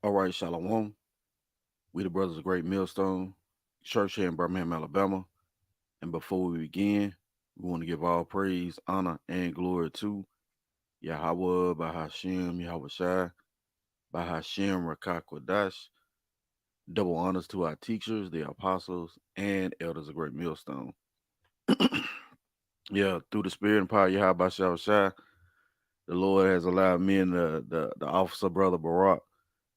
All right, Shalom. We the brothers of Great Millstone Church here in Birmingham, Alabama. And before we begin, we want to give all praise, honor, and glory to Yahawah, bahasham, Yahawashi, bahasham, Rawchaa Qadash. Double honors to our teachers, the apostles, and elders of Great Millstone. Yeah, through the spirit and power of Yahawashi, the Lord has allowed me and the officer brother Barak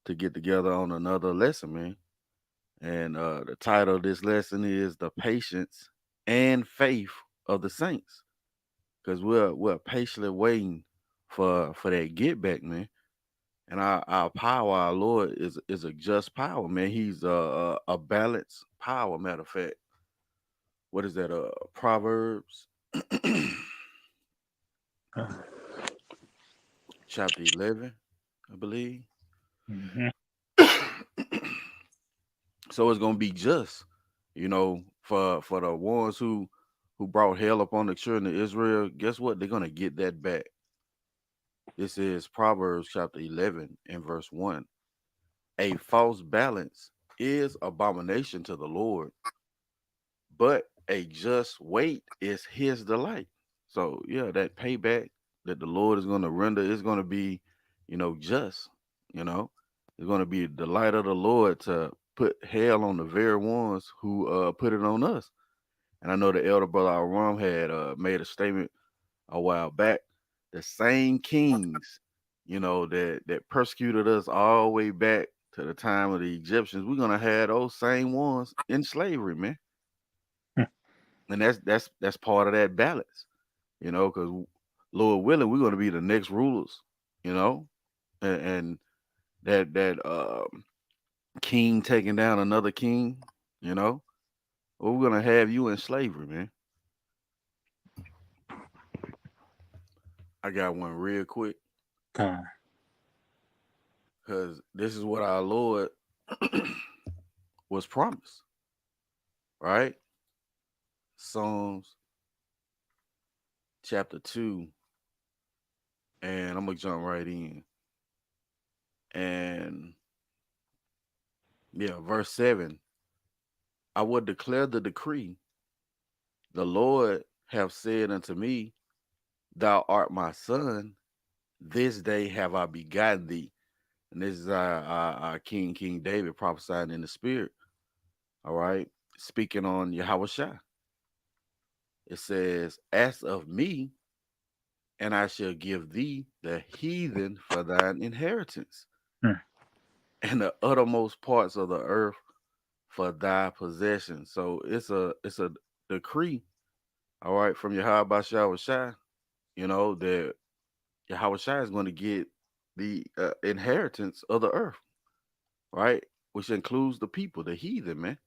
to get together on another lesson, man. And the title of this lesson is The Patience and Faith of the Saints. Because we're patiently waiting for that get back, man. And our power, our Lord, is a just power, man. He's a balanced power, matter of fact. What is that? Proverbs chapter 11, I believe. Mm-hmm. So it's gonna be just, for the ones who brought hell upon the children of Israel. Guess what? They're gonna get that back. This is Proverbs chapter 11 and verse 1. A false balance is abomination to the Lord, but a just weight is his delight. So yeah, that payback that the Lord is gonna render is gonna be, just, you know. It's gonna be the delight of the Lord to put hell on the very ones who put it on us. And I know the elder brother Aram had made a statement a while back. The same kings, that persecuted us all the way back to the time of the Egyptians, we're gonna have those same ones in slavery, man. And that's part of that balance, because Lord willing, we're gonna be the next rulers, you know, and that king taking down another king, you know, we're gonna have you in slavery, man. I got one real quick Con. because this is what our Lord was promised, right? Psalms chapter 2, and I'm gonna jump right in. And yeah, verse 7. I will declare the decree. The Lord have said unto me, Thou art my son, this day have I begotten thee. And this is our King David prophesying in the spirit. All right. Speaking on Yahawashi. It says, Ask of me, and I shall give thee the heathen for thine inheritance, Mm. and the uttermost parts of the earth for thy possession. So it's a decree, all right, from Yahawashi, that Yahawashi is going to get the inheritance of the earth, right? Which includes the people, the heathen, man.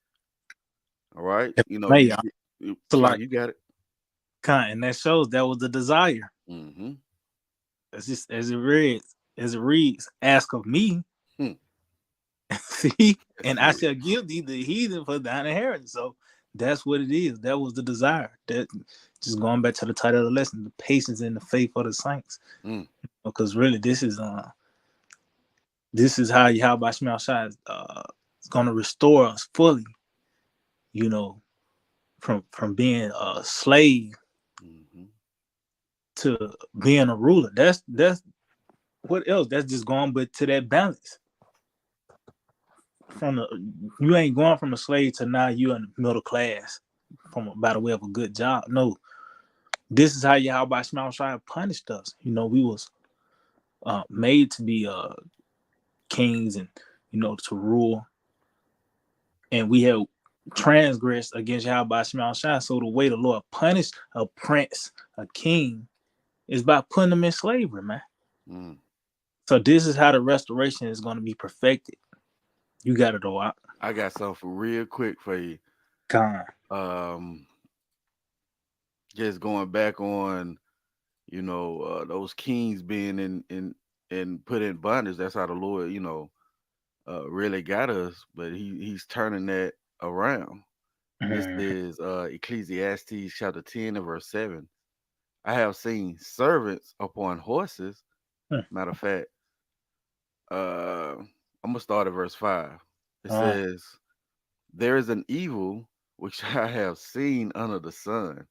All right. If I may, so Sorry, like you got it. Con, and that shows that was the desire. Mm-hmm. It's just as it reads, ask of me, Hmm. see, That's and I it. shall give thee the heathen for thine inheritance. So that's what it is. That was the desire. That just going back to the title of the lesson, the patience and the faith of the saints. Mm. Because really this is how Yahweh Shai is gonna restore us fully, you know, from being a slave Mm-hmm. to being a ruler. That's what else? That's just going but to that balance. From the You ain't going from a slave to now you're in the middle class from by the way of a good job. No, this is how Yahweh Shai punished us. We was made to be kings and to rule, and we have transgressed against Yahweh Shai. So the way the Lord punished a prince, a king, is by putting them in slavery, man. Mm. So this is how the restoration is going to be perfected. You got it, all. I got something real quick for you. Con. Um, just going back on, those kings being in put in bondage. That's how the Lord, really got us. But he's turning that around. This Mhm. is Ecclesiastes chapter 10 and verse 7. I have seen servants upon horses. Mhm. Matter of fact, uh, I'm gonna start at verse 5. It Uh, says, "There is an evil which I have seen under the sun,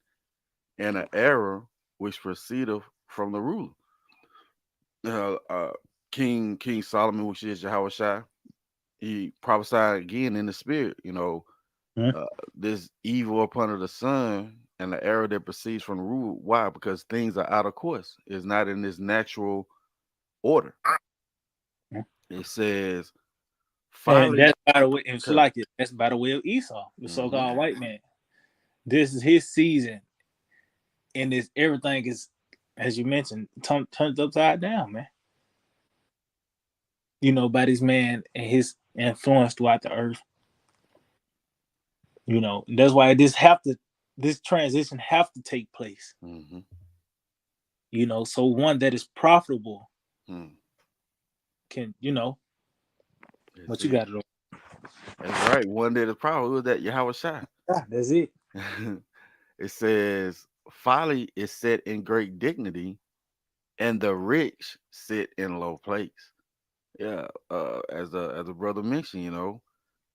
and an error which proceedeth from the ruler." Uh, uh, King Solomon, which is Yahawashi, he prophesied again in the spirit. mm, Uh, this evil up under the sun and the error that proceeds from the rule. Why? Because things are out of course. It's not in this natural order. mm. It says, And "Folly." that's by the way, and she To, like it. That's by the way of Esau, the hmm so-called white man. This is his season, and this everything is, as you mentioned, turned upside down, man. By this man and his influence throughout the earth. That's why this transition have to take place. hmm So one that is profitable hmm can, That's what you it. got to do. That's right. One day the problem was that Yahawashi. Yeah, that's it. It says, "Folly is set in great dignity, and the rich sit in low place." Yeah, as a brother mentioned,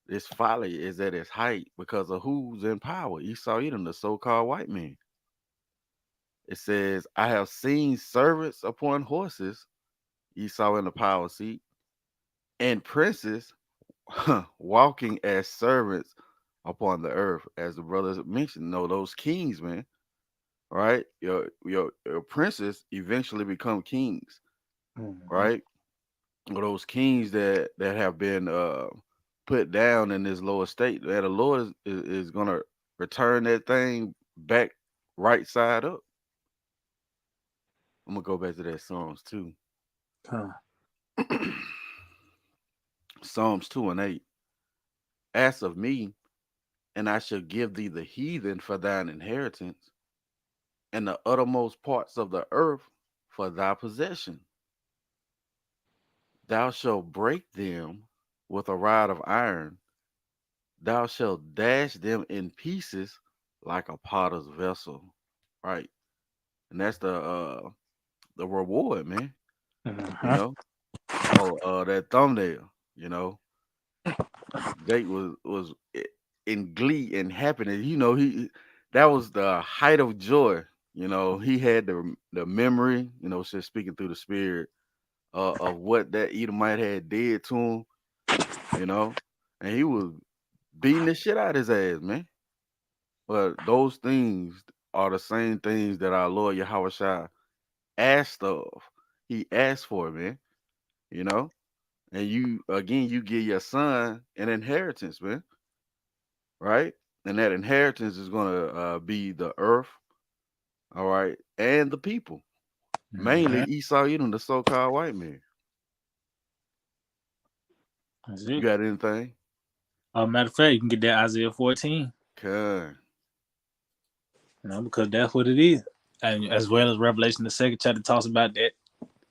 this folly is at its height because of who's in power. Esau Edom, the so-called white man. It says, "I have seen servants upon horses," Esau in the power seat, "and princes walking as servants upon the earth." As the brothers mentioned, no, those kings, man, right? Your princes eventually become kings, Mhm. right? Or those kings that have been put down in this lower state, that the Lord is gonna return that thing back right side up. I'm gonna go back to that Psalms 2. Huh. Psalms 2 and 8. "Ask of me, and I shall give thee the heathen for thine inheritance, and the uttermost parts of the earth for thy possession. Thou shalt break them with a rod of iron, thou shalt dash them in pieces like a potter's vessel." Right. And that's the reward, man. You Uh-huh. know? Oh, that thumbnail, Jake in glee and happiness. That was the height of joy. He had the memory, just speaking through the spirit of what that Edomite had did to him, you know, and he was beating the shit out of his ass, man. But those things are the same things that our Lord Yahawashi asked of. He asked for it, man. You know, and you give your son an inheritance, man, right? And that inheritance is gonna be the earth, all right, and the people, mainly Mhm. Esau Edom, the so-called white man. That's You it. got anything? Matter of fact, you can get that Isaiah 14, Okay. because that's what it is. And as well as Revelation, the second chapter talks about that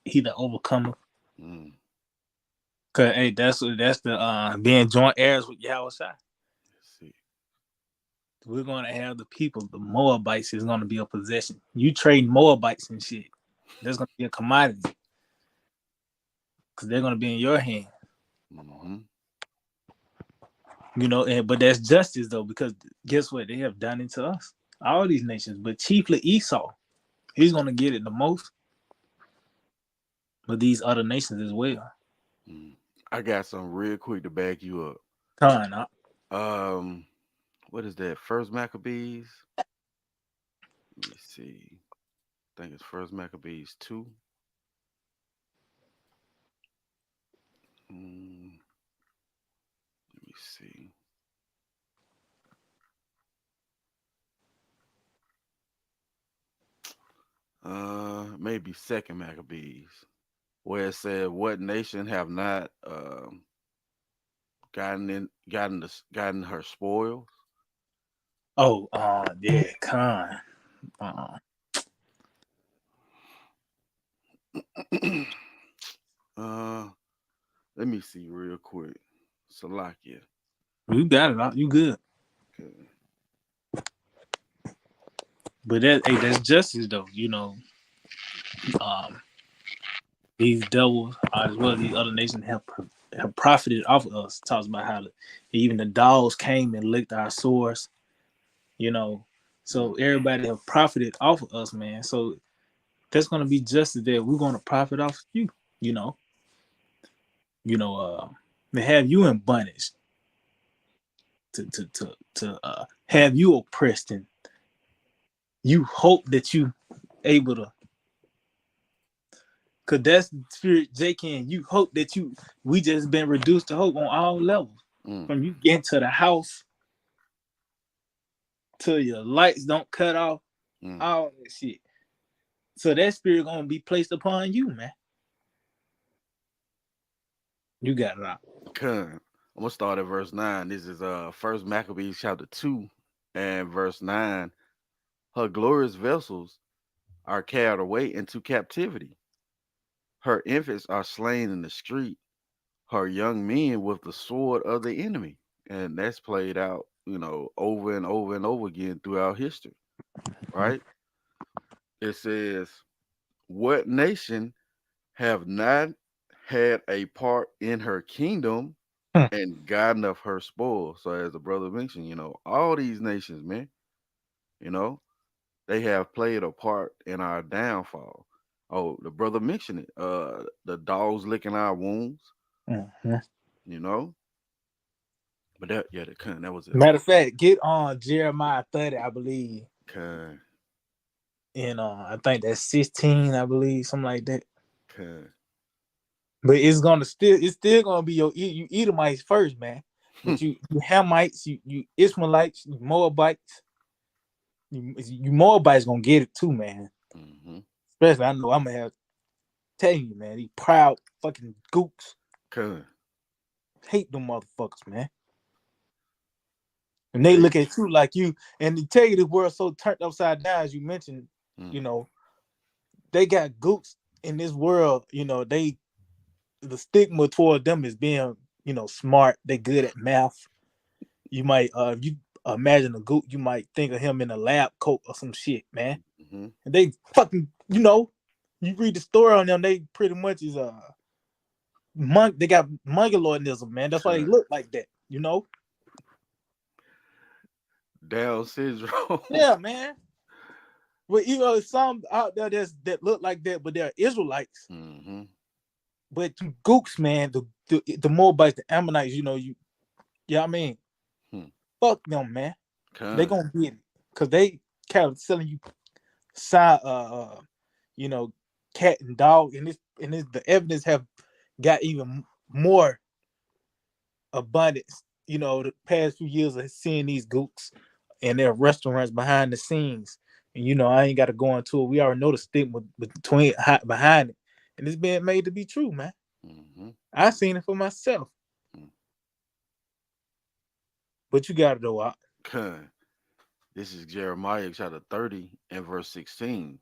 he that overcometh. Mm, Cause hey, that's the being joint heirs with Yahawashi. let's see. We're gonna have the people, the Moabites is gonna be a possession. You trade Moabites and shit. There's gonna be a commodity because they're gonna be in your hand. hmm But that's justice though, because guess what? They have done it to us. All these nations, but chiefly Esau. He's gonna get it the most, but these other nations as well. mm. I got some real quick to back you up. Con, huh? Um, what is that? First Maccabees. Let me see. I think it's First Maccabees 2. Let me see. Maybe Second Maccabees, where it said, "What nation have not gotten her spoils?" Oh, yeah, con. Uh, uh, Let me see real quick. Salakia. you got it. You good. Okay. But that's justice though. Um, these devils as well as these other nations have have profited off of us. Talks about how even the dogs came and licked our sores, you know. So Mm-hmm. everybody have profited off of us, man. So that's gonna be justice there. We're gonna profit off you, you know. You know, to have you in bondage, to have you oppressed, and you hope that you able to, cause that's the spirit J can. You hope that we just been reduced to hope on all levels. Mm, From you getting to the house till your lights don't cut off, mm. all that shit. So that spirit gonna be placed upon you, man. You got it out. Con. I'm gonna start at verse 9. This is First Maccabees chapter 2 and verse 9. Her glorious vessels are carried away into captivity. Her infants are slain in the street. Her young men with the sword of the enemy. And that's played out, over and over and over again throughout history, right? It says, what nation have not had a part in her kingdom Hmm. and gotten of her spoil? So as the brother mentioned, all these nations, man, you know, they have played a part in our downfall. Oh, the brother mentioned it. The dogs licking our wounds, Mhm. you know. But that, yeah, that was it. Matter of fact, get on Jeremiah 30, I believe. Okay, And I think that's 16, I believe, something like that. okay. But it's still gonna be you Edomites first, man. But you Hamites, you Ishmaelites, you Moabites, you Moabites gonna get it too, man. Mm-hmm. Especially I know I'm gonna have tell you, man, these proud fucking gooks Okay. hate them motherfuckers, man. And they They. look at you like you, and to tell you the world so turned upside down, as you mentioned, Mm, you know, they got gooks in this world, the stigma toward them is being, smart, they good at math. You might you imagine a gook, you might think of him in a lab coat or some shit, man. mm-hmm. And they fucking, you read the story on them, they pretty much is monk, they got mongoloidism, man. That's why they Okay. look like that. Down syndrome. Yeah, man. But some out there that look like that, but they're Israelites. Mm-hmm. But the gooks, man, the Moabites, the Ammonites, yeah, I mean, Hmm. fuck them, man. They Okay. gonna get it. Cause they kind of selling you side you know, cat and dog, and the evidence have got even more abundance. The past few years of seeing these gooks and their restaurants behind the scenes. And I ain't got to go into it. We already know the stigma between behind it, and it's being made to be true, man. Mm-hmm. I seen it for myself. Mm. But you got to know out. Okay. This is Jeremiah chapter 30 and verse 16.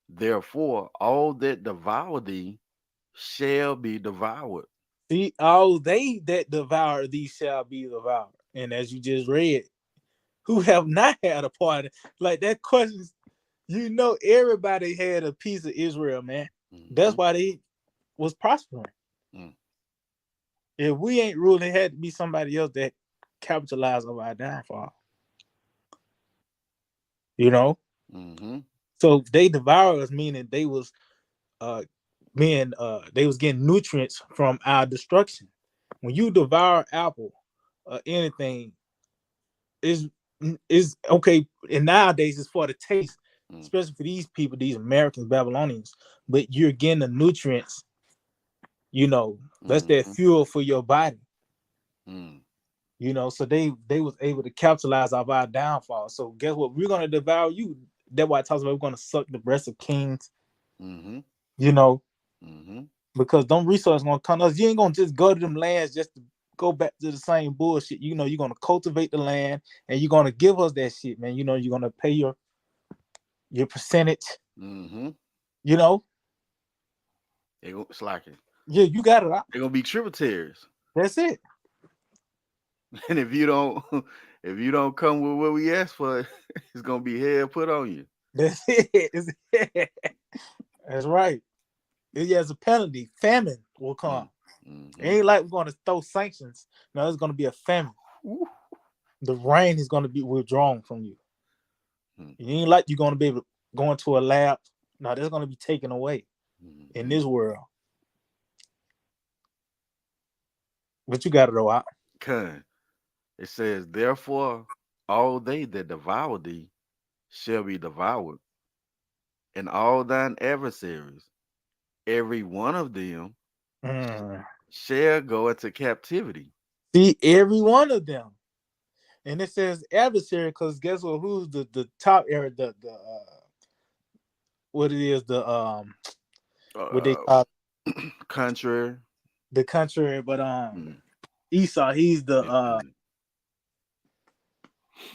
Therefore, all that devour thee shall be devoured. See, all they that devour these shall be devoured. And as you just read, who have not had a part of, like that question, everybody had a piece of Israel, man. That's Mm-hmm. why they was prospering. Mm. If we ain't ruling, it had to be somebody else that capitalized on our downfall. You know? Mm-hmm. So they devoured us, meaning uh they was getting nutrients from our destruction. When you devour apple or anything, is okay. And nowadays it's for the taste, Mm. especially for these people, these Americans, Babylonians. But you're getting the nutrients, that's that Mm-hmm. fuel for your body. Mm. So they was able to capitalize off our downfall. So guess what? We're gonna devour you. That's why it talks about we're gonna suck the breast of kings, Mm-hmm. you know, Mm-hmm. because them resources gonna come to us. You ain't gonna just go to them lands just to go back to the same bullshit. You're gonna cultivate the land and you're gonna give us that shit, man. You're gonna pay your percentage, Mm-hmm. you know. They go slacking. Yeah, you got it. They're gonna be tributaries. That's it. And if you don't come with what we asked for, it's gonna be hell put on you. That's it. That's right. It has a penalty. Famine will come. It Mm-hmm. ain't like we're going to throw sanctions. No, it's going to be a famine. Woo. The rain is going to be withdrawn from you. Mm. It ain't like you're going to be able to go into a lab. No, that's going to be taken away in Mm-hmm. this world. But you got it all out. Con. It says, therefore, all they that devour thee shall be devoured, and all thine adversaries, every one of them, Mm. shall go into captivity. See, every one of them. And it says adversary because guess what? Who's the top area? The what it is? The what they Uh, call contrary. the country, but Mm, Esau. He's yeah, mm.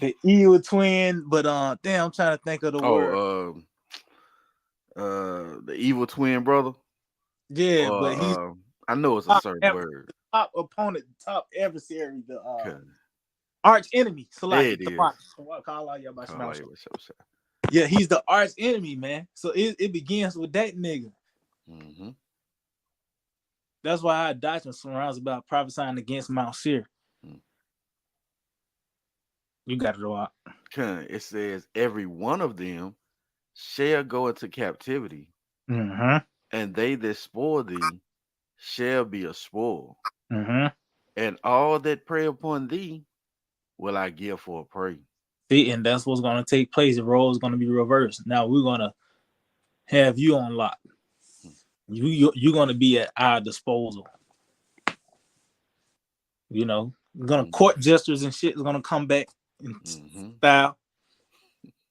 the evil twin. But damn, I'm trying to think of the word. Oh, the evil twin brother. Yeah, but he's Or I know it's a top, certain word. top opponent, top adversary, the Con. arch enemy. There Salaki, it is. Tamak, Kal Halayam La Kal Halayah Yahawah. La. Yeah, he's the arch enemy, man. So it begins with that nigga. Mm-hmm. That's why our doctrine surrounds about prophesying against Mount Seir. Mm. You got it all. Con. It says, every one of them shall go into captivity, Mm-hmm. and they that spoil thee shall be a spoil, Mm-hmm. and all that prey upon thee will I give for a prey. See, and that's what's gonna take place. The role is gonna be reversed. Now we're gonna have you on lock. You're gonna be at our disposal. You know, we're gonna Mm-hmm. court jesters and shit is gonna come back in Mm-hmm. style.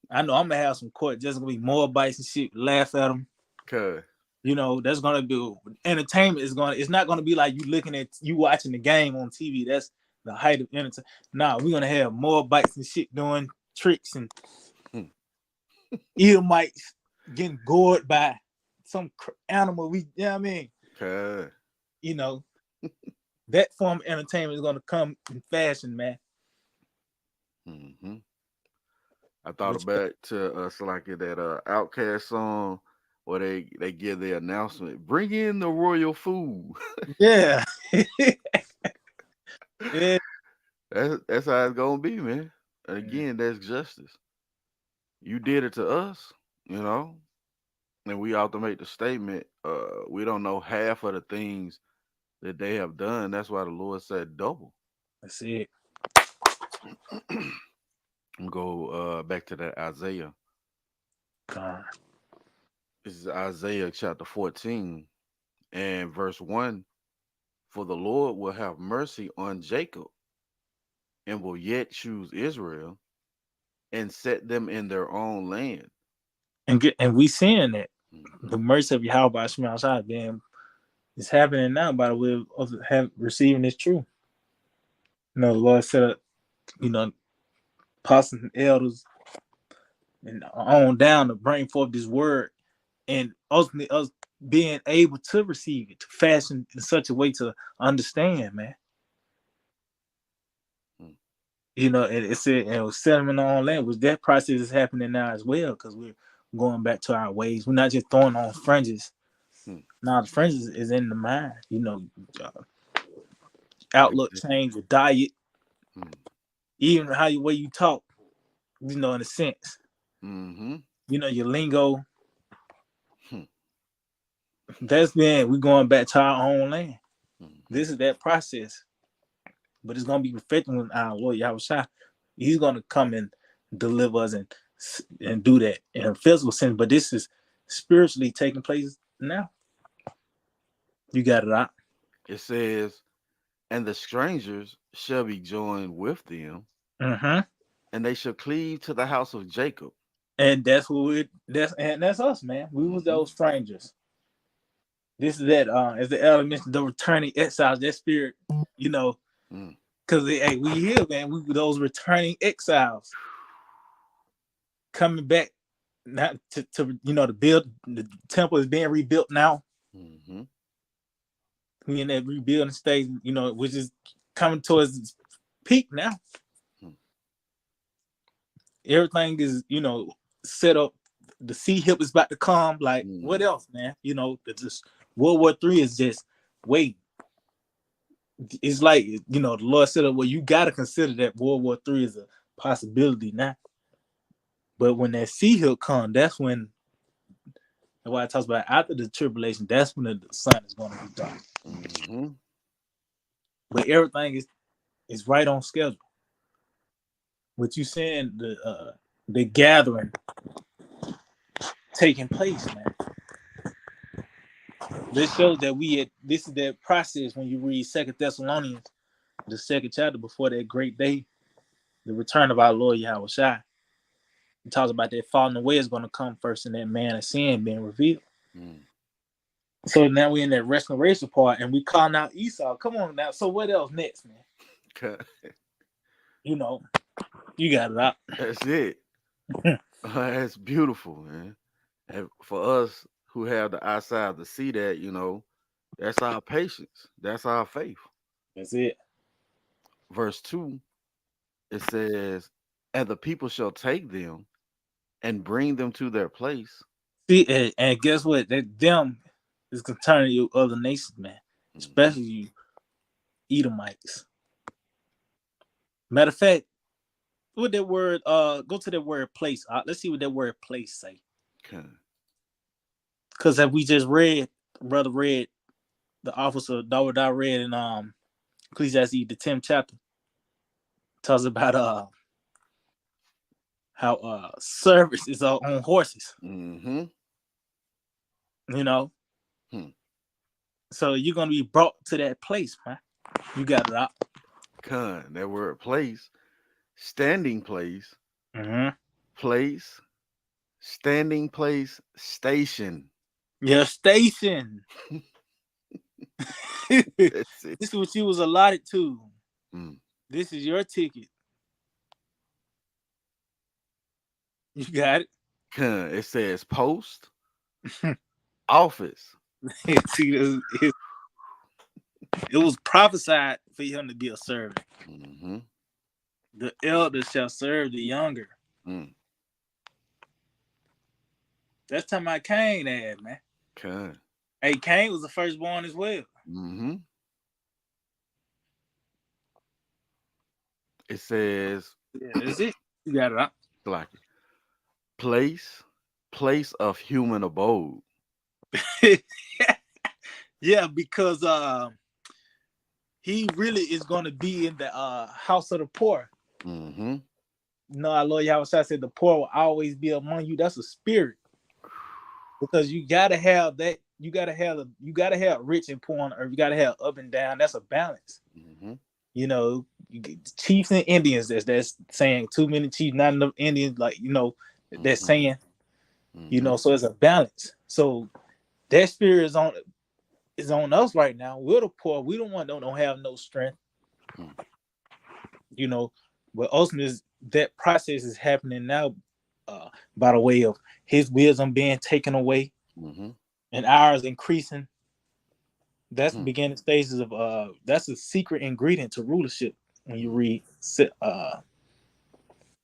I know I'm gonna have some court just gonna be more bites and shit. Laugh at them. Cause You know, that's gonna be entertainment. Is gonna. It's not gonna be like you watching the game on TV. That's the height of entertainment. Nah, we're gonna have more bites and shit doing tricks and Edomites getting gored by some animal. You know what I mean? cause You know, that form of entertainment is gonna come in fashion, man. mm-hmm. I thought What you about to like that Outcast song where they give the announcement, bring in the royal food. yeah. Yeah. That's how it's gonna be, man. And Mm. again, that's justice. You did it to us, you know, and we have to make the statement. We don't know half of the things that they have done. That's why the Lord said double. That's it. Go back to that Isaiah. Uh, This is Isaiah chapter 14 and verse 1. For the Lord will have mercy on Jacob and will yet choose Israel and set them in their own land. and we seeing that Hmm. the mercy of Yahweh Shema Shai being is happening now by the way of have receiving this truth. You know, the Lord set up, you know, apostles and elders and on down to bring forth this word and ultimately us being able to receive it, to fashion in such a way to understand, man. You know, it said it was settlement on language. That process is happening now as well because we're going back to our ways. We're not just throwing on fringes. Hmm. Now the fringes is in the mind. You know, uh, outlook Exactly. change, your diet, Hmm. even how you way you talk. You know, in a sense, Mm-hmm. you know, your lingo. Hmm. That's been we going back to our own land. Mm-hmm. This is that process, but it's gonna be perfecting with our Lord Yahawashi. He's gonna come and deliver us and do that in a physical sense. But this is spiritually taking place now. You got it out. It says, and the strangers shall be joined with them, Mm-hmm. and they shall cleave to the house of Jacob. And that's who it. That's us, man. We was Mm-hmm. those strangers. This is that. As the elder mentioned, the returning exiles. That spirit, you know, Mm. because hey, we here, man. We were those returning exiles coming back, not to you know to build. The temple is being rebuilt now. Mm-hmm. We in that rebuilding stage, you know, which is coming towards its peak now. Mm. Everything is, you know, set up. The sea hip is about to come. Like, what Mm. else, man? You know, it's just World War III is just waiting. it's like, you know, the Lord said, well, you got to consider that World War III is a possibility now. But when that sea hill come, that's when, what I talks about after the tribulation, that's when the sun is going to be dark. Mm-hmm. But everything is right on schedule. What you saying, the gathering taking place, man. This shows that this is that process when you read Second Thessalonians, the second chapter before that great day, the return of our Lord Yahawashi. It talks about that falling away is going to come first, and that man of sin being revealed. Mm. So now we're in that restoration part, and we calling out Esau. Come on now. So what else next, man? You know, you got it out. That's it. That's beautiful, man. And for us who have the eyesight to see that, that's our patience. That's our faith. That's it. Verse 2, it says, and the people shall take them and bring them to their place. See, and guess what? That them is concerning you other nations, man. Mm-hmm. Especially you Edomites. Matter of fact, what that word go to that word place. Let's see what that word place say. Okay. Because as we just read, brother read, the officer Dawud read in Ecclesiastes the 10th chapter, talks about how service is on horses, Mm-hmm. you know. Hmm. So you're gonna be brought to that place, man. You got it out. That word place, standing place, Mm-hmm. place, standing place, station. Your station. This That's it. is what you was allotted to. Mm. This is your ticket. You got it. It says post, office. See, it was prophesied for him to be a servant. Mm-hmm. The elder shall serve the younger. Mm. That's talking about Cain, ad, man. Okay. Hey, Cain was the firstborn as well. Mm-hmm. It says Yeah, that's it. You got it out. like place, place of human abode. Yeah, because he really is going to be in the house of the poor. Mm-hmm. No, our Lord Yahawashi said the poor will always be among you. That's a spirit. Because you gotta have that. You gotta have rich and poor on earth. You gotta have up and down. That's a balance. Mm-hmm. You know, you get chiefs and Indians. That's saying too many chiefs, not enough Indians. Like, you know, that's Mm-hmm. saying, you Mm-hmm. know. So it's a balance. So that spirit is on us right now. We're the poor. We don't have no strength. Mm-hmm. You know, but ultimately that process is happening now, by the way of His wisdom being taken away Mm-hmm. and ours increasing. That's the Hmm. beginning stages of that's a secret ingredient to rulership when you read uh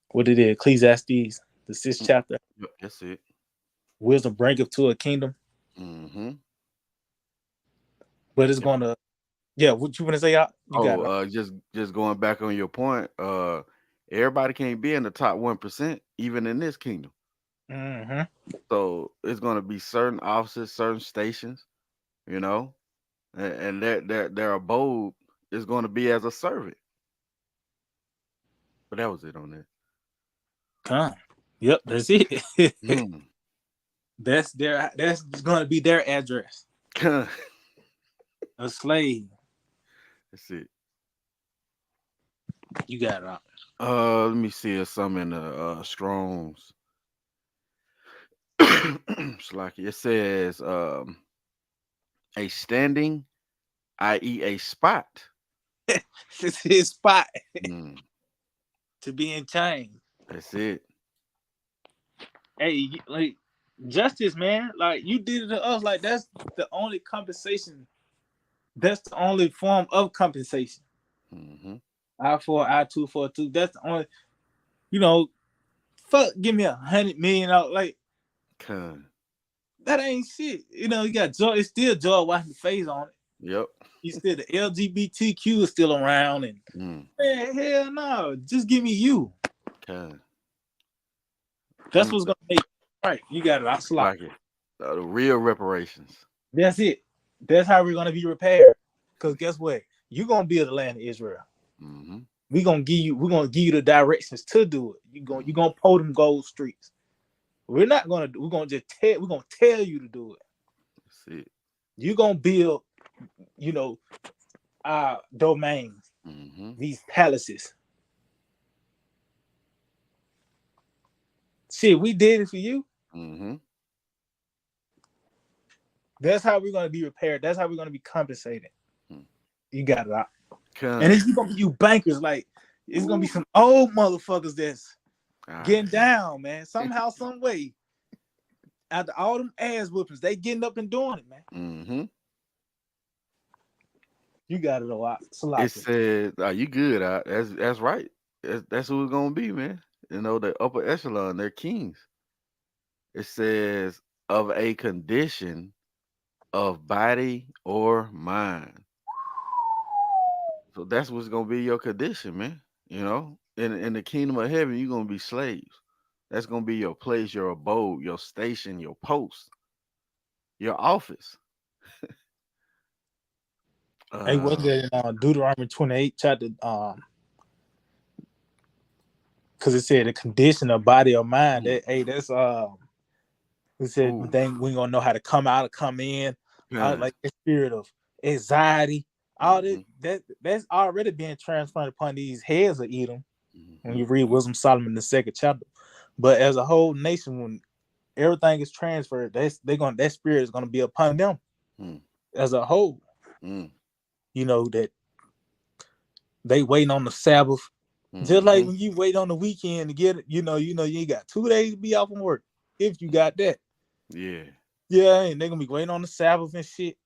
what it is, Ecclesiastes, the sixth chapter. Yep, that's it. Wisdom bringeth to a kingdom. Mm-hmm. But it's Yep. gonna, yeah, what you wanna say out? You got Oh, it. just going back on your point, everybody can't be in the top 1%, even in this kingdom. Mm-hmm. So it's gonna be certain offices, certain stations, you know, and their abode is gonna be as a servant. But that was it on that. Come. Yep, that's it. Hmm. That's gonna be their address. That's A slave. it. You got it out. Let me see if some in the Strong's. Slacky. It says a standing, i.e., a spot. It's his spot Mm, to be in chains. that's it. Hey, like justice, man. Like you did it to us. Like that's the only compensation. That's the only form of compensation. Mm-hmm. I for I two for two. That's the only. You know, fuck. Give me $100 million. Like Con. that ain't shit. You know, you got Joy. It's still Joy washing the face on it. Yep. You said the LGBTQ is still around, and Mm. man, hell no, just give me you. Okay. That's Them, what's gonna make right. You got it. I slot. like it. The real reparations. That's it. That's how we're gonna be repaired. Cause guess what? You're gonna build the land of Israel. Mm-hmm. We're gonna give you the directions to do it. Mm-hmm. You're gonna pull them gold streets. We're gonna just tell we're gonna tell you to do it. That's it. You're gonna build, you know, our domains, Mm-hmm. these palaces. Shit, we did it for you. Mm-hmm. That's how we're gonna be repaired. That's how we're gonna be compensated. Mm. You got it out. And Con. it's gonna be you bankers, like it's gonna be Ooh. some old motherfuckers that's Ah. getting down, man. Somehow, some way, after all them ass whoopings, they getting up and doing it, man. Mm-hmm. You got it a lot. It Salaki. says, "Are you good?" That's right. That's who it's gonna be, man. You know, the upper echelon, they're kings. It says of a condition of body or mind. So that's what's gonna be your condition, man. You know, in the kingdom of heaven, you're gonna be slaves. That's gonna be your place, your abode, your station, your post, your office. Hey, what's Uh, that in Deuteronomy 28 chapter? Because it said the condition of body or mind. mm, That hey, that's it said ooh, then we gonna know how to come out or come in. kind. Like the spirit of anxiety, all Mm-hmm, that's already being transferred upon these heads of Edom. When mm-hmm, you read Wisdom Solomon the second chapter, but as a whole nation, when everything is transferred, that spirit is gonna be upon them mm, as a whole. mm, You know that they waiting on the Sabbath, just like mm-hmm. when you wait on the weekend to get it. You got 2 days to be off from work if you got that. Yeah. Yeah, and they're gonna be waiting on the Sabbath and shit.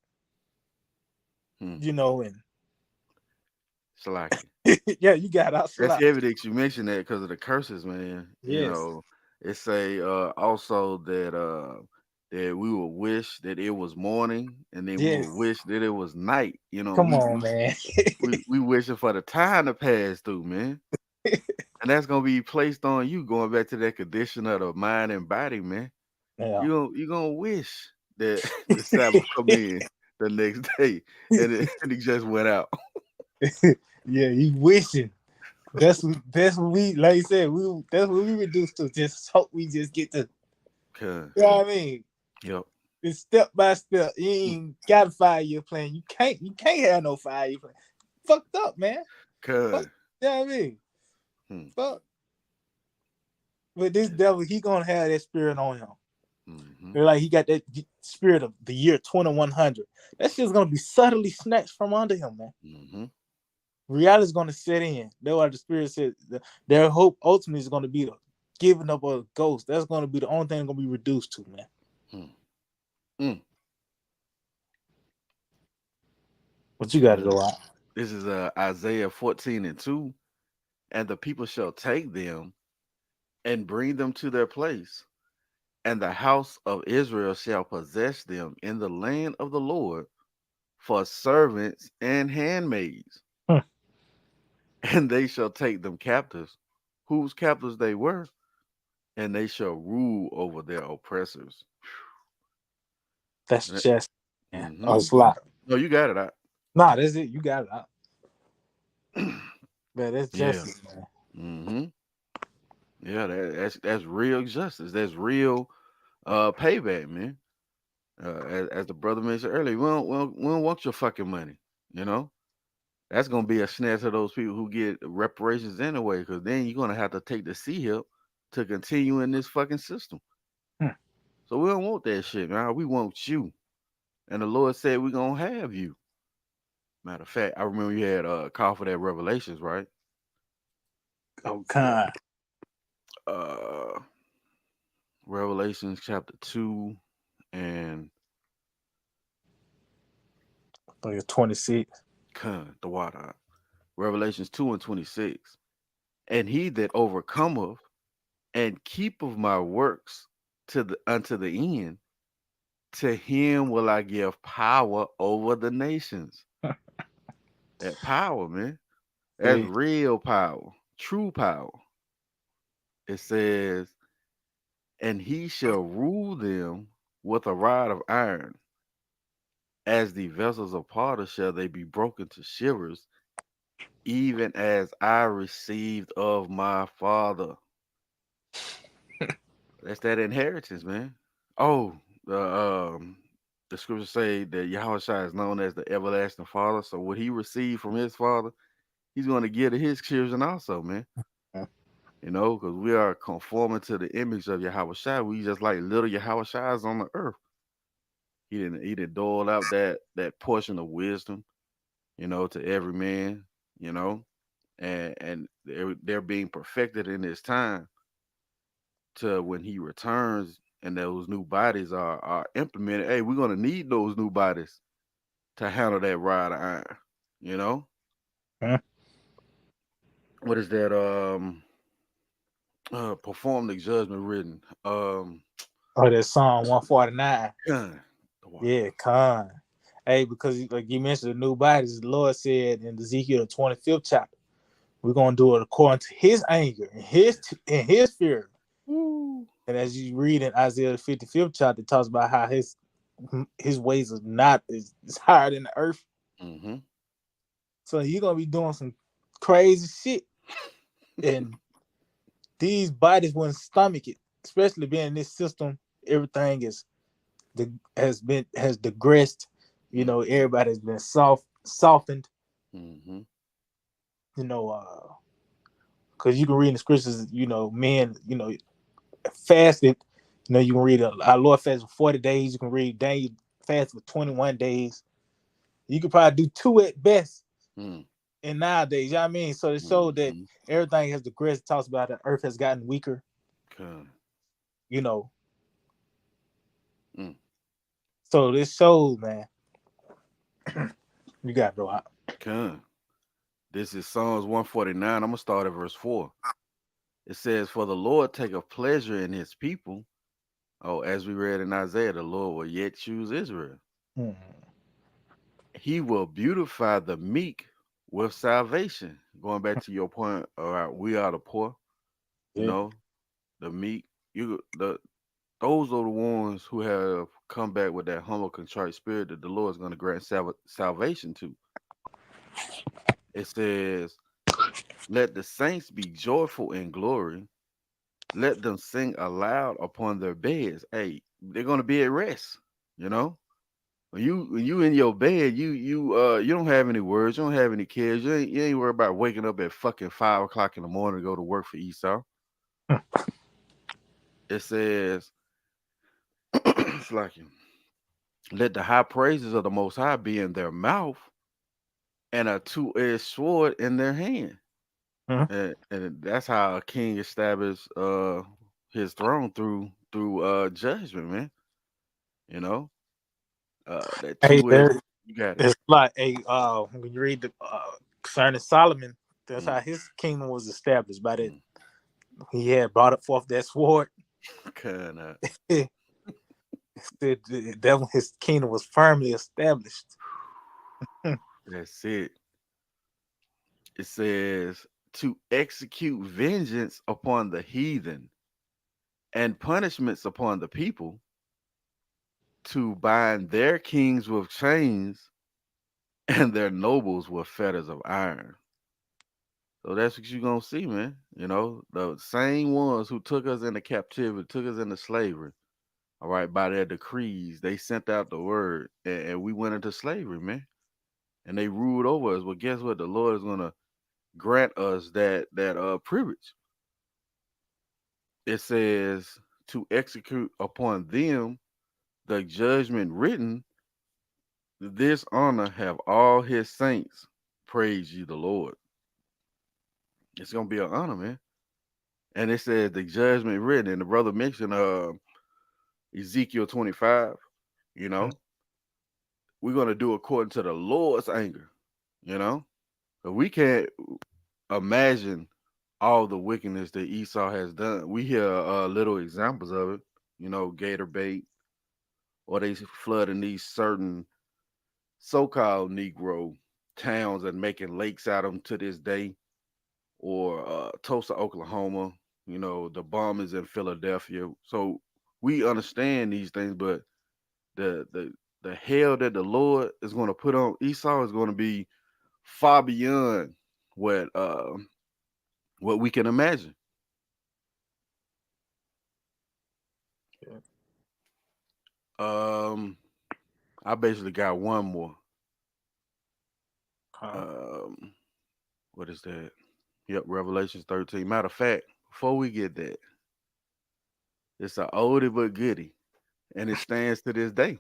Mm. And Salaki. yeah, you got out a That's lot. heavy that you mentioned that because of the curses, man. You Yes, know, it say also that we will wish that it was morning, and then we yes. will wish that it was night. You know, Come on, man. we wishing for the time to pass through, man. And that's gonna be placed on you, going back to that condition of the mind and body, man. Yeah. You gonna wish that the Sabbath come in the next day, and it just went out. Yeah, you wishing. That's what we like you said, that's what we reduced to. Just hope we just get to, Cause, you know what I mean? yep. It's step by step. You ain't got a 5 year plan. You can't have no 5 year plan. Fucked up, man. Cause, Fuck, you know what I mean? hmm, Fuck. But this yeah. devil, he gonna have that spirit on him. Mm-hmm. They're like he got that spirit of the year 2100. That shit's gonna be subtly snatched from under him, man. Mm-hmm. Reality's gonna set in. That's why the spirit said their hope ultimately is gonna be the giving up of a ghost. That's gonna be the only thing gonna be reduced to, man. Hmm. Mm. But you got it a Cause lot. this is Isaiah 14:2, and the people shall take them and bring them to their place, and the house of Israel shall possess them in the land of the Lord for servants and handmaids, Hmm. and they shall take them captives, whose captives they were, and they shall rule over their oppressors. That's just, man. Mm-hmm. Oh, it's a lot. No, you got it. Nah, that's it. You got it out. I Man, that's yeah. justice, man. Mm-hmm. Yeah, that's real justice. That's real payback, man. As the brother mentioned earlier, we don't want your fucking money. You know, that's gonna be a snare to those people who get reparations anyway, because then you're gonna have to take the C help to continue in this fucking system. Hmm. So we don't want that shit, man. We want you. And the Lord said we're gonna have you. Matter of fact, I remember you had a call for that Revelations, right? Oh, Yeah. kind. Uh Revelations chapter 2 and I think it's 26. the water. Revelations 2 and 26. And he that overcometh and keepeth my works to the unto the end, To him will I give power over the nations. That power, man. That's See, real power, true power. It says, and he shall rule them with a rod of iron. As the vessels of potter shall they be broken to shivers, even as I received of my father. That's that inheritance, man. Oh, the scriptures say that Yahawashi is known as the everlasting father. So what he received from his father, he's going to give to his children also, man. Because we are conforming to the image of Yahawashi. We just like little Yahawashis on the earth. He didn't dole out that portion of wisdom, to every man, you know, and they're being perfected in this time to when he returns and those new bodies are implemented. Hey, we're gonna need those new bodies to handle that rod of iron. You know, huh? what is that? Perform the judgment written. Oh, that Psalm 149. God, Yeah, con. Hey, because like you mentioned the new bodies, the Lord said in Ezekiel the 25th chapter, we're gonna do it according to his anger and his fear. woo. And as you read in Isaiah the 55th chapter, it talks about how his ways are not is higher than the earth. Mm-hmm. So you're gonna be doing some crazy shit. And these bodies wouldn't stomach it, especially being in this system. Everything has digressed. Mm-hmm. Everybody's been softened. Mm-hmm. You know, because you can read in the scriptures. Men. Fasted. You can read our Lord fasted for 40 days. You can read Daniel fasted for 21 days. You could probably do two at best. Mm-hmm. And nowadays, you know what I mean? So it showed that Mm-hmm. everything has digressed. It talks about the earth has gotten weaker. Con. You know, Mm. so this shows, man. You got to go out. Con. This is Psalms 149. I'm gonna start at verse 4. It says, "For the Lord taketh pleasure in his people." Oh, as we read in Isaiah, the Lord will yet choose Israel. Hmm. He will beautify the meek with salvation. Going back to your point, all right, we are the poor, you Yeah. know, the meek. Those are the ones who have come back with that humble, contrite spirit that the Lord is going to grant salvation to. It says, "Let the saints be joyful in glory. Let them sing aloud upon their beds." Hey, they're going to be at rest, you know. When you in your bed, you don't have any worries, you don't have any cares, you ain't worried about waking up at fucking 5 o'clock in the morning to go to work for Esau. It says, it's like, let the high praises of the Most High be in their mouth and a two-edged sword in their hand. Mhm. And that's how a king established his throne through judgment, man. You know, that Hey, two-edged. You got it. it's like when you read the concerning Solomon, that's Mm, how his kingdom was established. By that mm. he had brought up forth that sword. Kind of. Said that his kingdom was firmly established. That's it. It says to execute vengeance upon the heathen and punishments upon the people, to bind their kings with chains and their nobles with fetters of iron. So that's what you're gonna see, man. The same ones who took us into captivity, took us into slavery. All right, by their decrees, they sent out the word, and we went into slavery, man. And they ruled over us. Well, guess what? The Lord is gonna grant us that privilege. It says to execute upon them the judgment written. This honor have all his saints. Praise ye the Lord. It's gonna be an honor, man. And it says the judgment written, and the brother mentioned Ezekiel 25. You know, we're gonna do according to the Lord's anger. You know, but we can't imagine all the wickedness that Esau has done. We hear little examples of it. Gator bait, or they flooding these certain so-called Negro towns and making lakes out of them to this day, or Tulsa, Oklahoma. You know, the bomb is in Philadelphia. So we understand these things, but the the the hell that the Lord is going to put on Esau is going to be far beyond what what we can imagine. Um, I basically got one more. Uh, Um, what is that? Yep, Revelations 13. Matter of fact, before we get that, it's a oldie but goodie, and it stands to this day.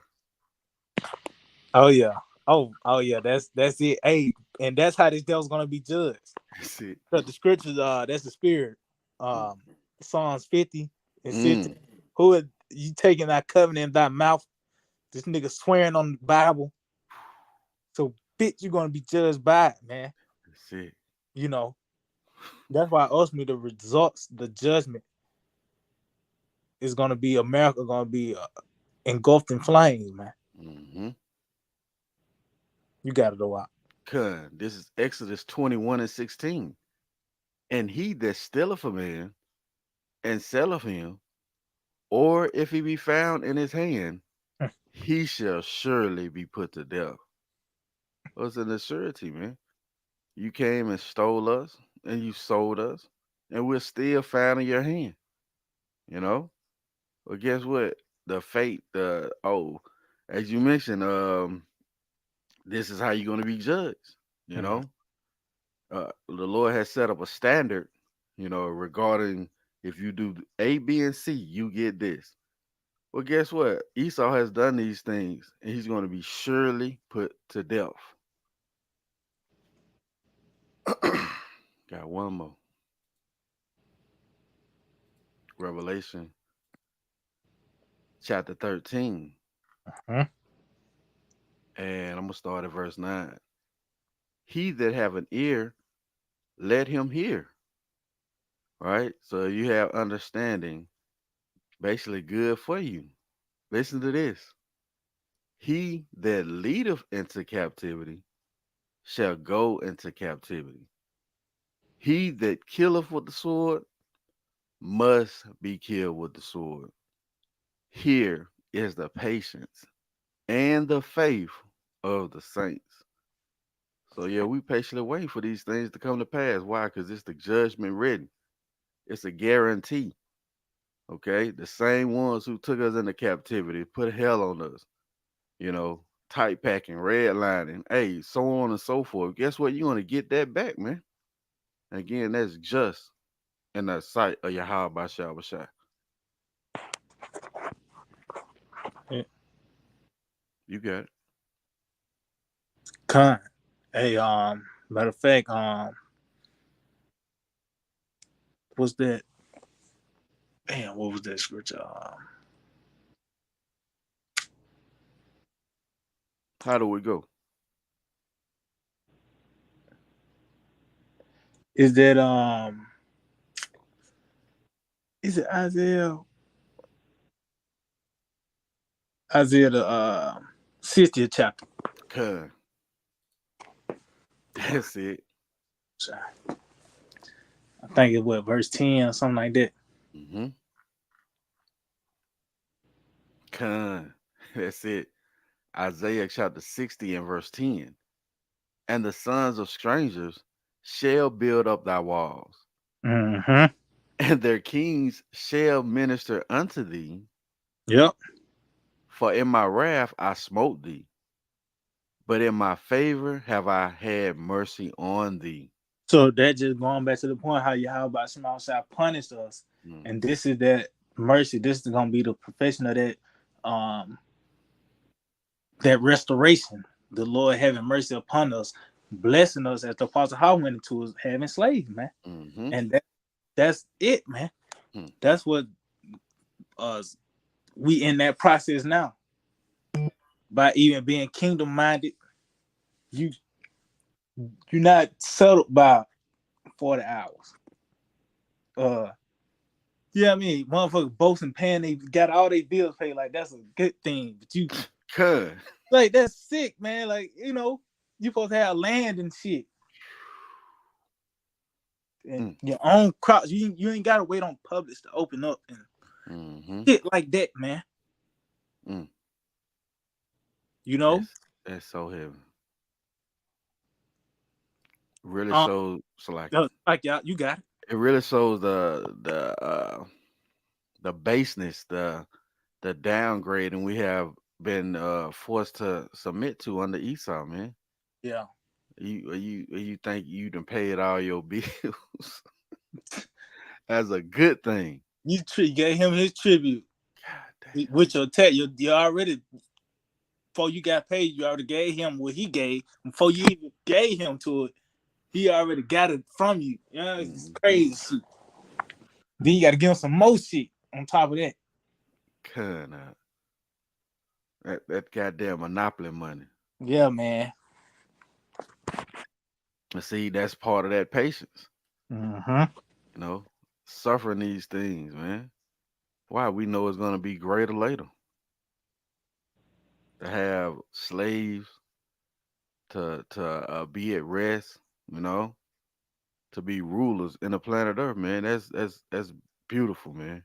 oh yeah. Oh yeah. That's it. Hey, and that's how this devil's gonna be judged. That's it. But the scriptures, that's the spirit. Mm. Psalms 50 and 60. Mm. Who are you taking that covenant in thy mouth? This nigga swearing on the Bible. So bitch, you're gonna be judged by it, man. That's it. You know, that's why ultimately the results, the judgment is gonna be America gonna be engulfed in flames, man. Mm-hmm. You gotta go out. This is Exodus 21 and 16. And he that stealeth a man and selleth him, or if he be found in his hand, he shall surely be put to death. What's an surety, man? You came and stole us, and you sold us, and we're still found in your hand. You know. Well, guess what? The fate, as you mentioned, this is how you're going to be judged. You Mm. know, the Lord has set up a standard. You know, regarding if you do A, B, and C, you get this. Well, guess what? Esau has done these things, and he's going to be surely put to death. Got one more. Revelation chapter 13. Mhm. And I'm going to start at verse 9. He that have an ear, let him hear. Right? So you have understanding, basically good for you. Listen to this. He that leadeth into captivity shall go into captivity. He that killeth with the sword must be killed with the sword. Here is the patience and the faith of the saints. So yeah, we patiently wait for these things to come to pass. Why? Because it's the judgment written. It's a guarantee. Okay, the same ones who took us into captivity, put hell on us, tight packing, redlining, hey, so on and so forth. Guess what? You're gonna get that back, man. Again, that's just in the sight of Yahawashi. Yeah. You got it. Con. Hey, matter of fact, what's that? Damn, what was that scripture? How do we go? Is that is it Isaiah the 60th chapter? Cuz that's it. I think it's what verse 10 or something like that. Mm-hmm. Cuz that's it. Isaiah chapter 60 and verse 10. And the sons of strangers shall build up thy walls, Mm-hmm. and their kings shall minister unto thee. Yep. For in my wrath I smote thee, but in my favor have I had mercy on thee. So that just going back to the point how Yahweh Shema Shai punished us, and Mm-hmm. this is that mercy. This is gonna be the profession of um that restoration. The Lord having mercy upon us, blessing us as the Apostle Paul went into us having slaves, man. Mm-hmm. And that's it, man. Hmm. That's what uh we in that process now. By even being kingdom minded, you you're not settled by 40 hours. Uh Yeah, I mean, motherfucker boasting paying they got all their bills paid. Like that's a good thing. But you Cuz. like that's sick, man. Like, you supposed to have land and shit. And Mm, your own crops. You ain't gotta wait on Publix to open up and mm-hmm. shit like that, man. Mm. You know? That's so heavy. Really Um shows so like like y'all, you got it. it really shows the baseness, the downgrading we have been forced to submit to under Esau, man. Yeah. You think you done paid all your bills as a good thing. You gave him his tribute. God damn. With your tech, you already before you got paid, you already gave him what he gave. Before you even gave him to it, he already got it from you. Yeah, it's Mm-hmm. crazy shit. Then you gotta give him some more shit on top of that. Kinda. That goddamn monopoly money. Yeah, man. And see, that's part of that patience, Mm-hmm. you know, suffering these things, man. Why we know it's gonna be greater later. To have slaves, to be at rest, you know, to be rulers in the planet Earth, man. That's beautiful, man.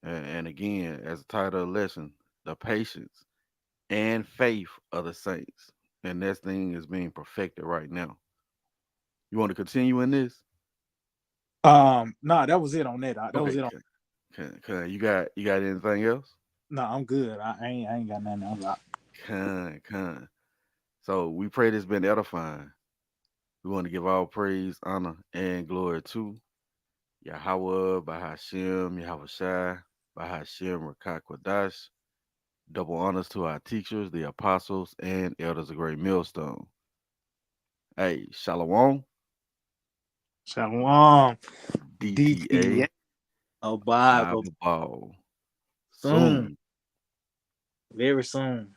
And again, as a title of the lesson, the patience and faith of the saints, and that thing is being perfected right now. You want to continue in this? Nah, that was it on that. That was Okay, it on. you got anything else? Nah, I'm good. I ain't got nothing else. Con. So we pray this been edifying. We want to give all praise, honor, and glory to Yahawah, bahasham, Yahawashi, bahasham, Rawchaa Qadash. Double honors to our teachers, the apostles, and elders of Great Millstone. Hey, Shalom, Shalom. DTA, DTA. Oh, bye, but Bible Ball. soon. Soon. Very soon.